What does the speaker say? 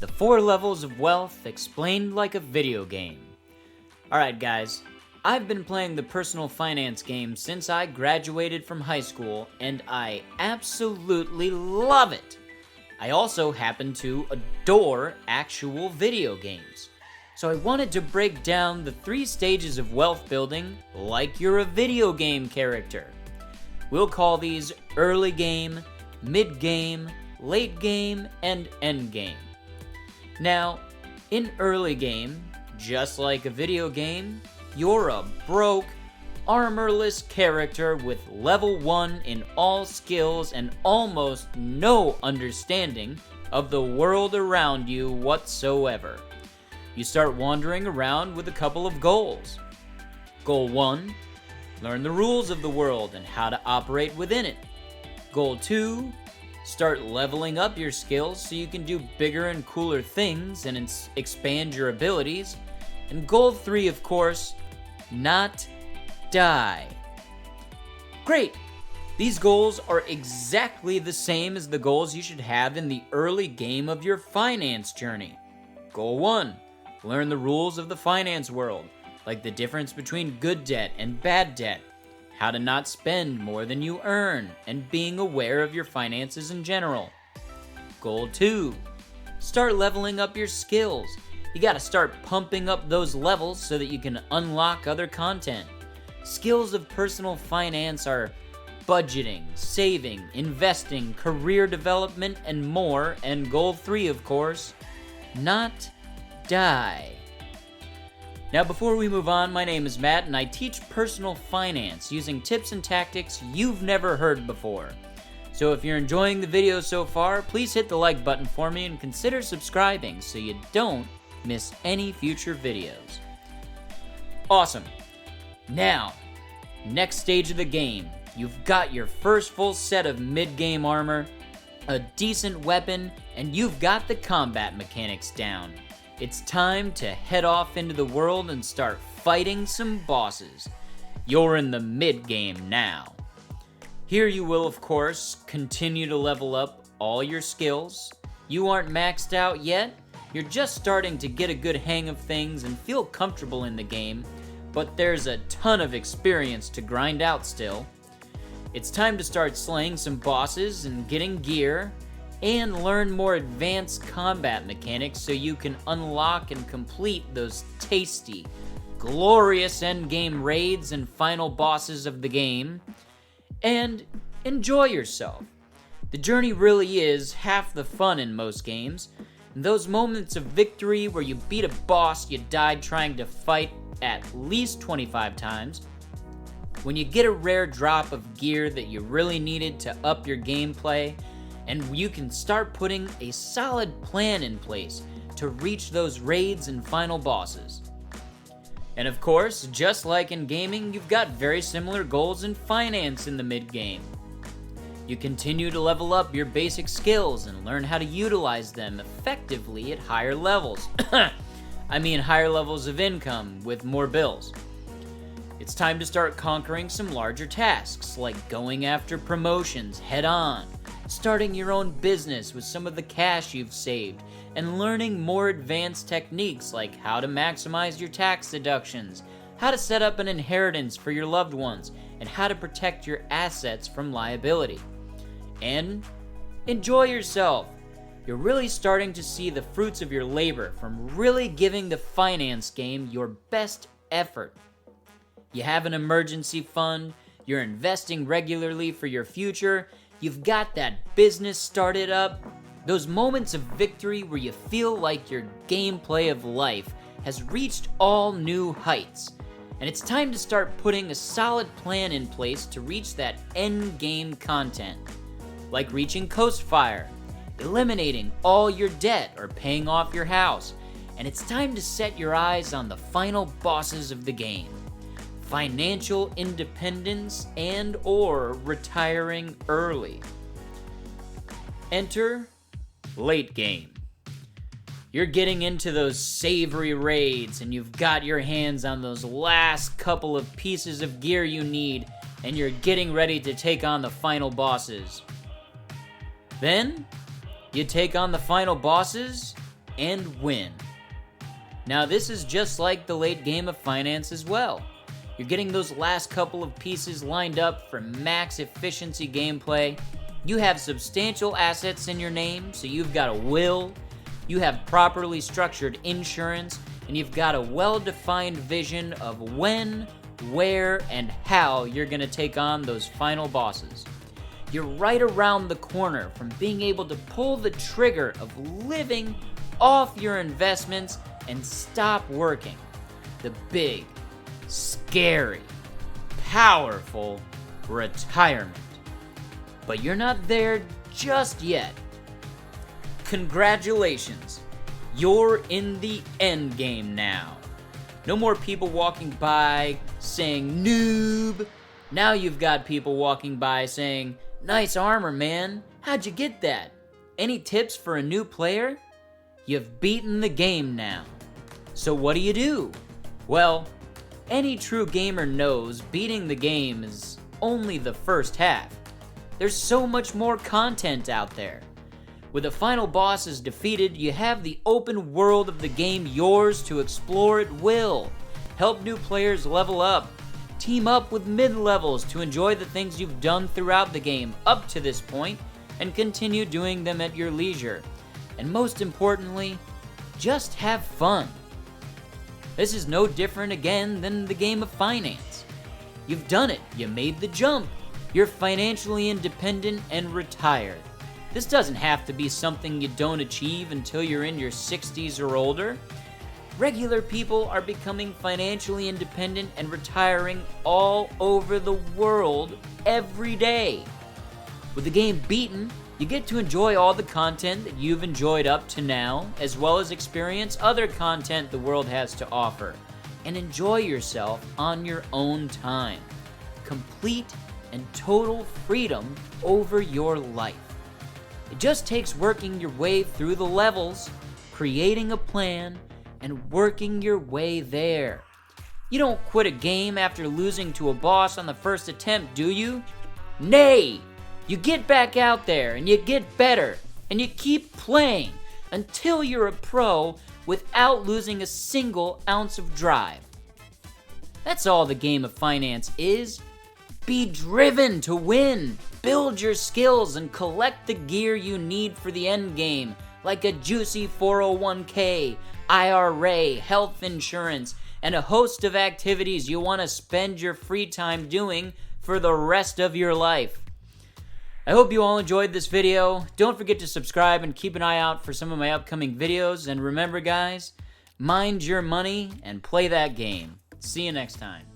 The 4 levels of wealth explained like a video game. Alright guys, I've been playing the personal finance game since I graduated from high school, and I absolutely love it. I also happen to adore actual video games. So I wanted to break down the 3 stages of wealth building like you're a video game character. We'll call these early game, mid game, late game, and end game. Now, in early game, just like a video game, you're a broke, armorless character with level 1 in all skills and almost no understanding of the world around you whatsoever. You start wandering around with a couple of goals. Goal 1, learn the rules of the world and how to operate within it. Goal 2, start leveling up your skills so you can do bigger and cooler things and expand your abilities. And goal 3, of course, not die. Great! These goals are exactly the same as the goals you should have in the early game of your finance journey. Goal 1, learn the rules of the finance world, like the difference between good debt and bad debt, how to not spend more than you earn, and being aware of your finances in general. Goal 2, start leveling up your skills. You gotta start pumping up those levels so that you can unlock other content. Skills of personal finance are budgeting, saving, investing, career development, and more. And goal 3, of course, not die. Now, before we move on, my name is Matt, and I teach personal finance using tips and tactics you've never heard before. So if you're enjoying the video so far, please hit the like button for me and consider subscribing so you don't miss any future videos. Awesome. Now, next stage of the game. You've got your first full set of mid-game armor, a decent weapon, and you've got the combat mechanics down. It's time to head off into the world and start fighting some bosses. You're in the mid-game now. Here you will, of course, continue to level up all your skills. You aren't maxed out yet. You're just starting to get a good hang of things and feel comfortable in the game, but there's a ton of experience to grind out still. It's time to start slaying some bosses and getting gear, and learn more advanced combat mechanics so you can unlock and complete those tasty, glorious endgame raids and final bosses of the game, and enjoy yourself. The journey really is half the fun in most games, and those moments of victory where you beat a boss you died trying to fight at least 25 times, when you get a rare drop of gear that you really needed to up your gameplay, and you can start putting a solid plan in place to reach those raids and final bosses. And of course, just like in gaming, you've got very similar goals in finance in the mid-game. You continue to level up your basic skills and learn how to utilize them effectively at higher levels. I mean higher levels of income with more bills. It's time to start conquering some larger tasks, like going after promotions head-on, starting your own business with some of the cash you've saved, and learning more advanced techniques like how to maximize your tax deductions, how to set up an inheritance for your loved ones, and how to protect your assets from liability. And enjoy yourself. You're really starting to see the fruits of your labor from really giving the finance game your best effort. You have an emergency fund, you're investing regularly for your future, you've got that business started up, those moments of victory where you feel like your gameplay of life has reached all new heights. And it's time to start putting a solid plan in place to reach that end game content, like reaching Coast Fire, eliminating all your debt or paying off your house. And it's time to set your eyes on the final bosses of the game. Financial independence and or retiring early. Enter late game. You're getting into those savory raids and you've got your hands on those last couple of pieces of gear you need, and you're getting ready to take on the final bosses. Then, you take on the final bosses, and win. Now this is just like the late game of finance as well. You're getting those last couple of pieces lined up for max efficiency gameplay. You have substantial assets in your name, so you've got a will, you have properly structured insurance, and you've got a well-defined vision of when, where, and how you're gonna take on those final bosses. You're right around the corner from being able to pull the trigger of living off your investments and stop working. The big, scary, powerful retirement. But you're not there just yet. Congratulations, you're in the end game now. No more people walking by saying noob. Now you've got people walking by saying, nice armor, man. How'd you get that? Any tips for a new player? You've beaten the game now. So what do? Well, any true gamer knows beating the game is only the first half. There's so much more content out there. With the final bosses defeated, you have the open world of the game yours to explore at will. Help new players level up. Team up with mid-levels to enjoy the things you've done throughout the game up to this point and continue doing them at your leisure. And most importantly, just have fun. This is no different again than the game of finance. You've done it, you made the jump. You're financially independent and retired. This doesn't have to be something you don't achieve until you're in your 60s or older. Regular people are becoming financially independent and retiring all over the world every day. With the game beaten, you get to enjoy all the content that you've enjoyed up to now, as well as experience other content the world has to offer, and enjoy yourself on your own time. Complete and total freedom over your life. It just takes working your way through the levels, creating a plan, and working your way there. You don't quit a game after losing to a boss on the first attempt, do you? Nay! You get back out there and you get better and you keep playing until you're a pro without losing a single ounce of drive. That's all the game of finance is. Be driven to win. Build your skills and collect the gear you need for the end game, like a juicy 401k, IRA, health insurance, and a host of activities you want to spend your free time doing for the rest of your life. I hope you all enjoyed this video. Don't forget to subscribe and keep an eye out for some of my upcoming videos. And remember, guys, mind your money and play that game. See you next time.